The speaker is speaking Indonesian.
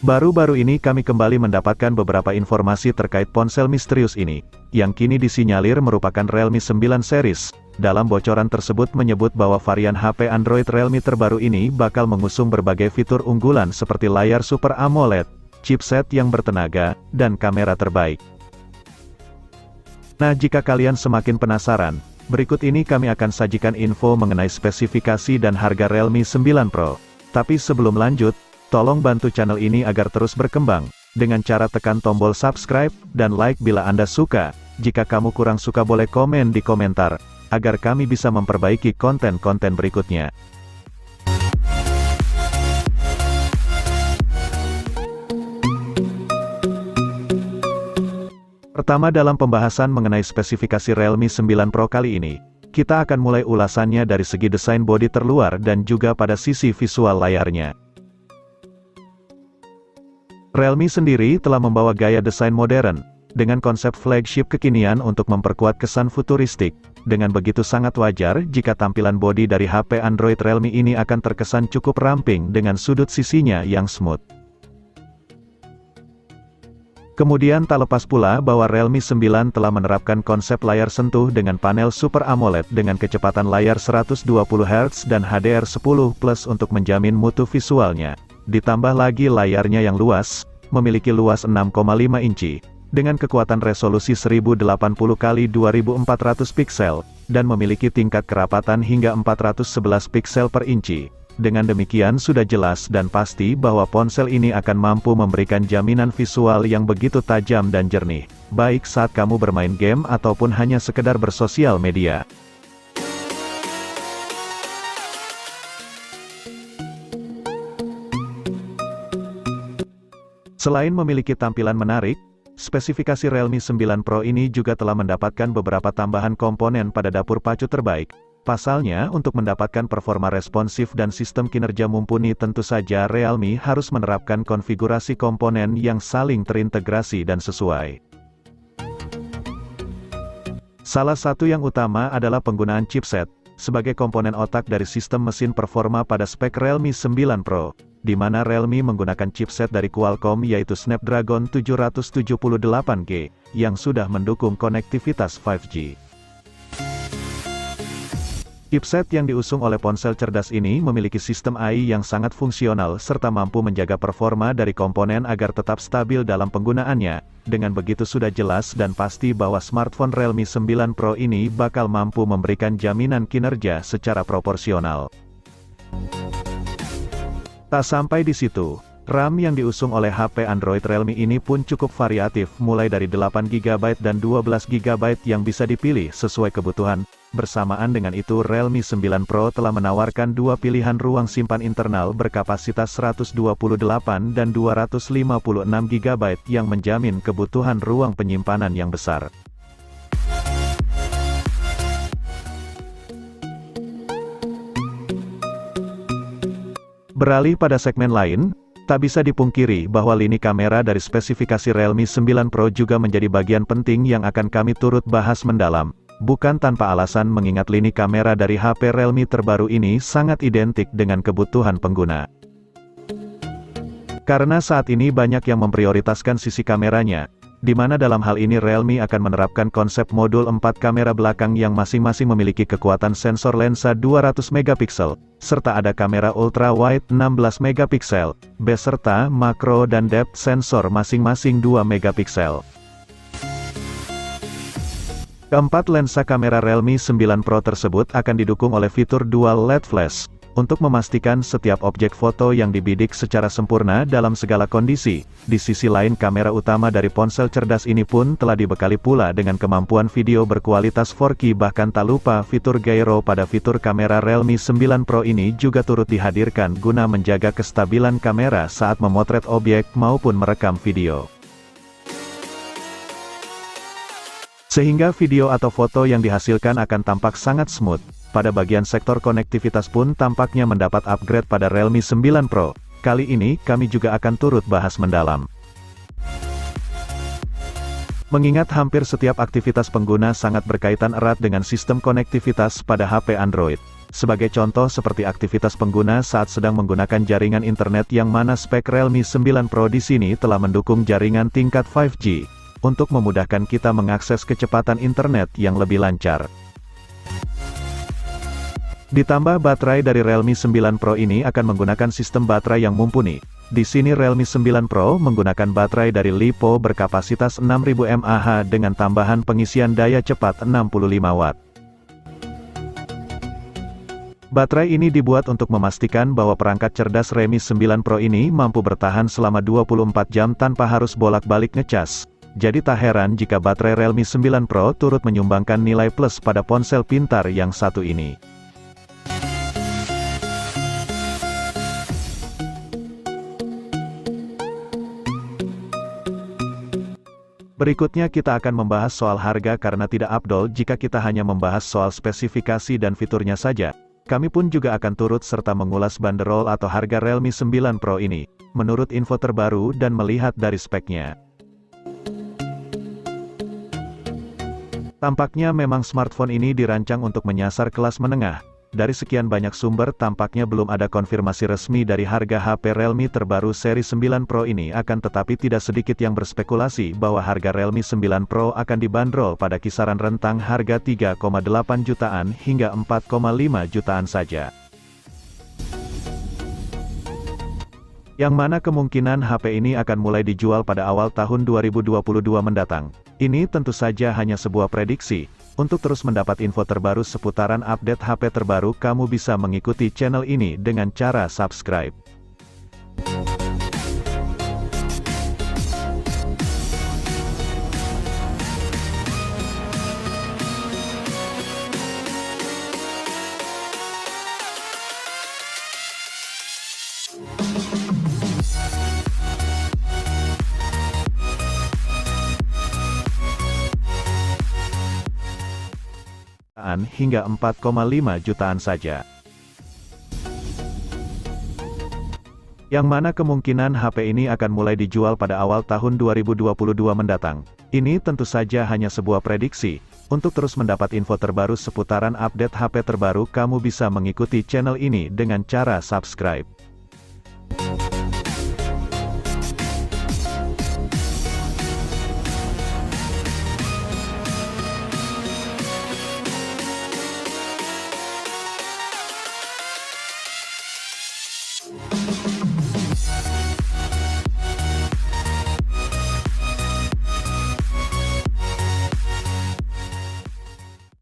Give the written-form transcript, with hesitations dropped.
Baru-baru ini kami kembali mendapatkan beberapa informasi terkait ponsel misterius ini, yang kini disinyalir merupakan Realme 9 series. Dalam bocoran tersebut menyebut bahwa varian HP Android Realme terbaru ini bakal mengusung berbagai fitur unggulan seperti layar Super AMOLED, chipset yang bertenaga, dan kamera terbaik. Nah, jika kalian semakin penasaran, berikut ini kami akan sajikan info mengenai spesifikasi dan harga Realme 9 Pro. Tapi sebelum lanjut, tolong bantu channel ini agar terus berkembang, dengan cara tekan tombol subscribe, dan like bila Anda suka. Jika kamu kurang suka boleh komen di komentar, agar kami bisa memperbaiki konten-konten berikutnya. Pertama, dalam pembahasan mengenai spesifikasi Realme 9 Pro kali ini, kita akan mulai ulasannya dari segi desain bodi terluar dan juga pada sisi visual layarnya. Realme sendiri telah membawa gaya desain modern, dengan konsep flagship kekinian untuk memperkuat kesan futuristik. Dengan begitu sangat wajar jika tampilan bodi dari HP Android Realme ini akan terkesan cukup ramping dengan sudut sisinya yang smooth. Kemudian tak lepas pula bahwa Realme 9 telah menerapkan konsep layar sentuh dengan panel Super AMOLED dengan kecepatan layar 120 Hz dan HDR10+ untuk menjamin mutu visualnya. Ditambah lagi layarnya yang luas, memiliki luas 6,5 inci, dengan kekuatan resolusi 1080x2400 piksel, dan memiliki tingkat kerapatan hingga 411 piksel per inci. Dengan demikian sudah jelas dan pasti bahwa ponsel ini akan mampu memberikan jaminan visual yang begitu tajam dan jernih, baik saat kamu bermain game ataupun hanya sekedar bersosial media. Selain memiliki tampilan menarik, spesifikasi Realme 9 Pro ini juga telah mendapatkan beberapa tambahan komponen pada dapur pacu terbaik. Pasalnya, untuk mendapatkan performa responsif dan sistem kinerja mumpuni tentu saja Realme harus menerapkan konfigurasi komponen yang saling terintegrasi dan sesuai. Salah satu yang utama adalah penggunaan chipset, sebagai komponen otak dari sistem mesin performa pada spek Realme 9 Pro, di mana Realme menggunakan chipset dari Qualcomm yaitu Snapdragon 778G, yang sudah mendukung konektivitas 5G. Chipset yang diusung oleh ponsel cerdas ini memiliki sistem AI yang sangat fungsional serta mampu menjaga performa dari komponen agar tetap stabil dalam penggunaannya. Dengan begitu sudah jelas dan pasti bahwa smartphone Realme 9 Pro ini bakal mampu memberikan jaminan kinerja secara proporsional. Tak sampai di situ, RAM yang diusung oleh HP Android Realme ini pun cukup variatif, mulai dari 8GB dan 12GB yang bisa dipilih sesuai kebutuhan. Bersamaan dengan itu Realme 9 Pro telah menawarkan dua pilihan ruang simpan internal berkapasitas 128 dan 256GB yang menjamin kebutuhan ruang penyimpanan yang besar. Beralih pada segmen lain, tak bisa dipungkiri bahwa lini kamera dari spesifikasi Realme 9 Pro juga menjadi bagian penting yang akan kami turut bahas mendalam. Bukan tanpa alasan mengingat lini kamera dari HP Realme terbaru ini sangat identik dengan kebutuhan pengguna. Karena saat ini banyak yang memprioritaskan sisi kameranya, di mana dalam hal ini Realme akan menerapkan konsep modul 4 kamera belakang yang masing-masing memiliki kekuatan sensor lensa 200 megapiksel, serta ada kamera ultra-wide 16 megapiksel, beserta makro dan depth sensor masing-masing 2 megapiksel. Keempat lensa kamera Realme 9 Pro tersebut akan didukung oleh fitur Dual LED Flash, untuk memastikan setiap objek foto yang dibidik secara sempurna dalam segala kondisi. Di sisi lain kamera utama dari ponsel cerdas ini pun telah dibekali pula dengan kemampuan video berkualitas 4K, bahkan tak lupa fitur gyro pada fitur kamera Realme 9 Pro ini juga turut dihadirkan guna menjaga kestabilan kamera saat memotret objek maupun merekam video. Sehingga video atau foto yang dihasilkan akan tampak sangat smooth. Pada bagian sektor konektivitas pun tampaknya mendapat upgrade pada Realme 9 Pro. Kali ini, kami juga akan turut bahas mendalam. Mengingat hampir setiap aktivitas pengguna sangat berkaitan erat dengan sistem konektivitas pada HP Android, Sebagai contoh seperti aktivitas pengguna saat sedang menggunakan jaringan internet yang mana spek Realme 9 Pro di sini telah mendukung jaringan tingkat 5G, untuk memudahkan kita mengakses kecepatan internet yang lebih lancar. Ditambah baterai dari Realme 9 Pro ini akan menggunakan sistem baterai yang mumpuni. Di sini Realme 9 Pro menggunakan baterai dari LiPo berkapasitas 6000 mAh dengan tambahan pengisian daya cepat 65 Watt. Baterai ini dibuat untuk memastikan bahwa perangkat cerdas Realme 9 Pro ini mampu bertahan selama 24 jam tanpa harus bolak-balik ngecas. Jadi tak heran jika baterai Realme 9 Pro turut menyumbangkan nilai plus pada ponsel pintar yang satu ini. Berikutnya kita akan membahas soal harga karena tidak afdol jika kita hanya membahas soal spesifikasi dan fiturnya saja. Kami pun juga akan turut serta mengulas banderol atau harga Realme 9 Pro ini, menurut info terbaru dan melihat dari speknya. Tampaknya memang smartphone ini dirancang untuk menyasar kelas menengah. Dari sekian banyak sumber tampaknya belum ada konfirmasi resmi dari harga HP Realme terbaru seri 9 Pro ini akan tetapi tidak sedikit yang berspekulasi bahwa harga Realme 9 Pro akan dibanderol pada kisaran rentang harga 3,8 jutaan hingga 4,5 jutaan saja. Yang mana kemungkinan HP ini akan mulai dijual pada awal tahun 2022 mendatang. Ini tentu saja hanya sebuah prediksi. Untuk terus mendapat info terbaru seputaran update HP terbaru, kamu bisa mengikuti channel ini dengan cara subscribe. Hingga 4,5 jutaan saja. Yang mana kemungkinan HP ini akan mulai dijual pada awal tahun 2022 mendatang. Ini tentu saja hanya sebuah prediksi. Untuk terus mendapat info terbaru seputaran update HP terbaru, kamu bisa mengikuti channel ini dengan cara subscribe.